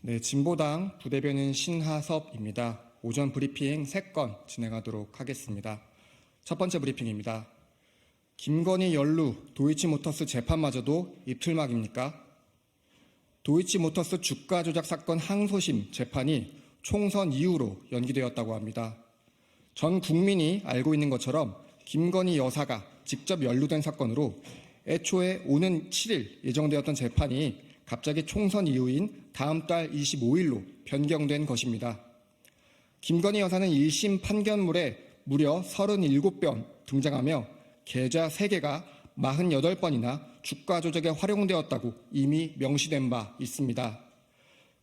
네, 진보당 부대변인 신하섭입니다. 오전 브리핑 3건 진행하도록 하겠습니다. 첫 번째 브리핑입니다. 김건희 연루 도이치모터스 재판마저도 입틀막입니까? 도이치모터스 주가 조작 사건 항소심 재판이 총선 이후로 연기되었다고 합니다. 전 국민이 알고 있는 것처럼 김건희 여사가 직접 연루된 사건으로 애초에 오는 7일 예정되었던 재판이 갑자기 총선 이후인 다음 달 25일로 변경된 것입니다. 김건희 여사는 1심 판결문에 무려 37번 등장하며 계좌 3개가 48번이나 주가 조작에 활용되었다고 이미 명시된 바 있습니다.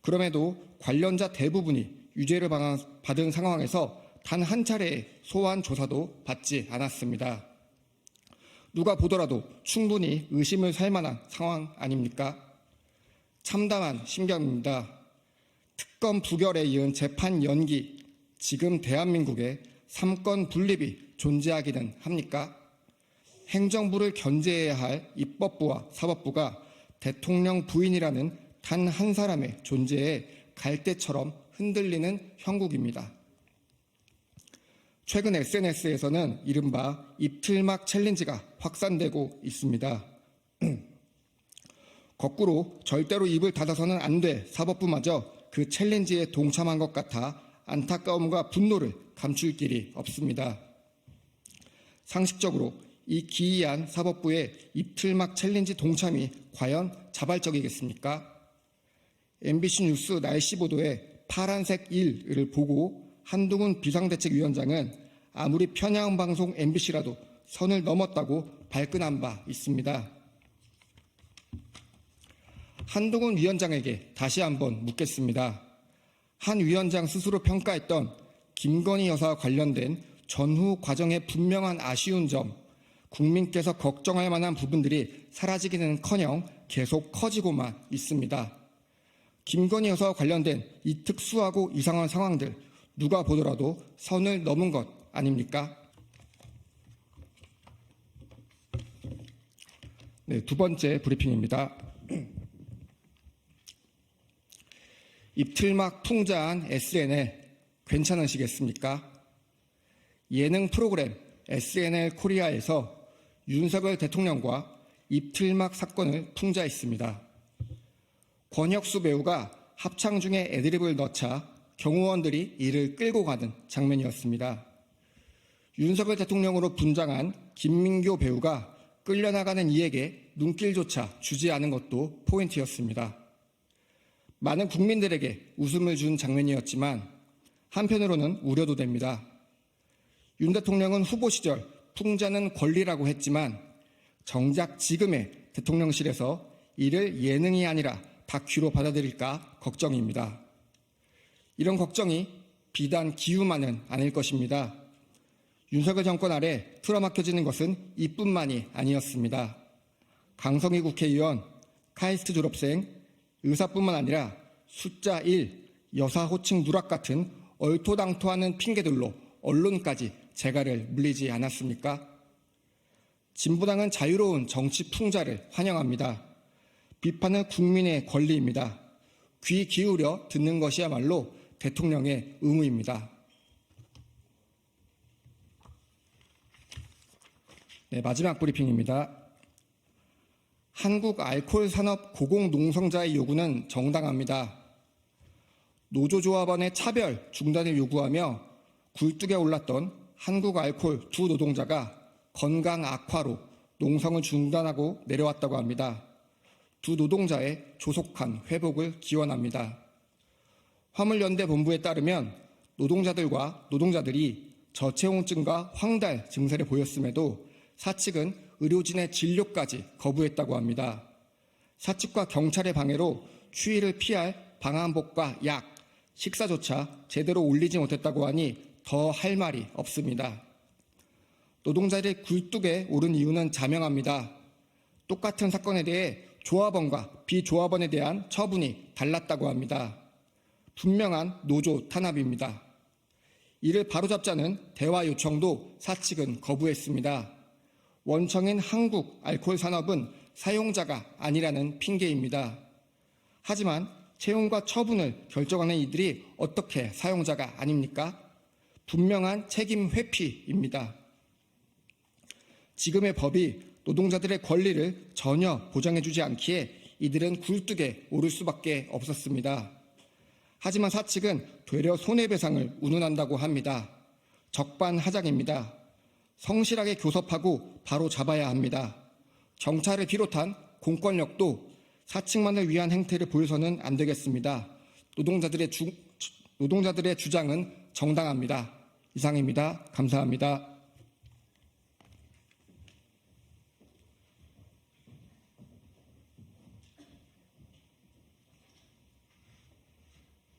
그럼에도 관련자 대부분이 유죄를 받은 상황에서 단 한 차례의 소환 조사도 받지 않았습니다. 누가 보더라도 충분히 의심을 살 만한 상황 아닙니까? 참담한 심경입니다. 특검 부결에 이은 재판 연기, 지금 대한민국에 3권 분립이 존재하기는 합니까? 행정부를 견제해야 할 입법부와 사법부가 대통령 부인이라는 단 한 사람의 존재에 갈대처럼 흔들리는 형국입니다. 최근 SNS에서는 이른바 입틀막 챌린지가 확산되고 있습니다. 거꾸로 절대로 입을 닫아서는 안 돼 사법부마저 그 챌린지에 동참한 것 같아 안타까움과 분노를 감출 길이 없습니다. 상식적으로 이 기이한 사법부의 입틀막 챌린지 동참이 과연 자발적이겠습니까? MBC 뉴스 날씨 보도에 파란색 1을 보고 한동훈 비상대책위원장은 아무리 편향방송 MBC라도 선을 넘었다고 발끈한 바 있습니다. 한동훈 위원장에게 다시 한번 묻겠습니다. 한 위원장 스스로 평가했던 김건희 여사와 관련된 전후 과정의 분명한 아쉬운 점, 국민께서 걱정할 만한 부분들이 사라지기는커녕 계속 커지고만 있습니다. 김건희 여사와 관련된 이 특수하고 이상한 상황들, 누가 보더라도 선을 넘은 것 아닙니까? 네, 두 번째 브리핑입니다. 입틀막 풍자한 SNL 괜찮으시겠습니까? 예능 프로그램 SNL 코리아에서 윤석열 대통령과 입틀막 사건을 풍자했습니다. 권혁수 배우가 합창 중에 애드립을 넣자 경호원들이 이를 끌고 가는 장면이었습니다. 윤석열 대통령으로 분장한 김민교 배우가 끌려나가는 이에게 눈길조차 주지 않은 것도 포인트였습니다. 많은 국민들에게 웃음을 준 장면이었지만 한편으로는 우려도 됩니다. 윤 대통령은 후보 시절 풍자는 권리라고 했지만 정작 지금의 대통령실에서 이를 예능이 아니라 다큐로 받아들일까 걱정입니다. 이런 걱정이 비단 기우만은 아닐 것입니다. 윤석열 정권 아래 틀어막혀지는 것은 이뿐만이 아니었습니다. 강성희 국회의원, 카이스트 졸업생, 의사뿐만 아니라 숫자 1, 여사 호칭 누락 같은 얼토당토하는 핑계들로 언론까지 재갈을 물리지 않았습니까? 진보당은 자유로운 정치 풍자를 환영합니다. 비판은 국민의 권리입니다. 귀 기울여 듣는 것이야말로 대통령의 의무입니다. 네, 마지막 브리핑입니다. 한국 알코올 산업 고공농성자의 요구는 정당합니다. 노조조합원의 차별 중단을 요구하며 굴뚝에 올랐던 한국 알코올 두 노동자가 건강 악화로 농성을 중단하고 내려왔다고 합니다. 두 노동자의 조속한 회복을 기원합니다. 화물연대 본부에 따르면 노동자들이 저체온증과 황달 증세를 보였음에도 사측은 의료진의 진료까지 거부했다고 합니다. 사측과 경찰의 방해로 추위를 피할 방한복과 약, 식사조차 제대로 올리지 못했다고 하니 더 할 말이 없습니다. 노동자들이 굴뚝에 오른 이유는 자명합니다. 똑같은 사건에 대해 조합원과 비조합원에 대한 처분이 달랐다고 합니다. 분명한 노조 탄압입니다. 이를 바로잡자는 대화 요청도 사측은 거부했습니다. 원청인 한국 알코올 산업은 사용자가 아니라는 핑계입니다. 하지만 채용과 처분을 결정하는 이들이 어떻게 사용자가 아닙니까? 분명한 책임 회피입니다. 지금의 법이 노동자들의 권리를 전혀 보장해주지 않기에 이들은 굴뚝에 오를 수밖에 없었습니다. 하지만 사측은 되려 손해배상을 운운한다고 합니다. 적반하장입니다. 성실하게 교섭하고 바로 잡아야 합니다. 경찰을 비롯한 공권력도 사측만을 위한 행태를 보여서는 안 되겠습니다. 노동자들의 주장은 정당합니다. 이상입니다. 감사합니다.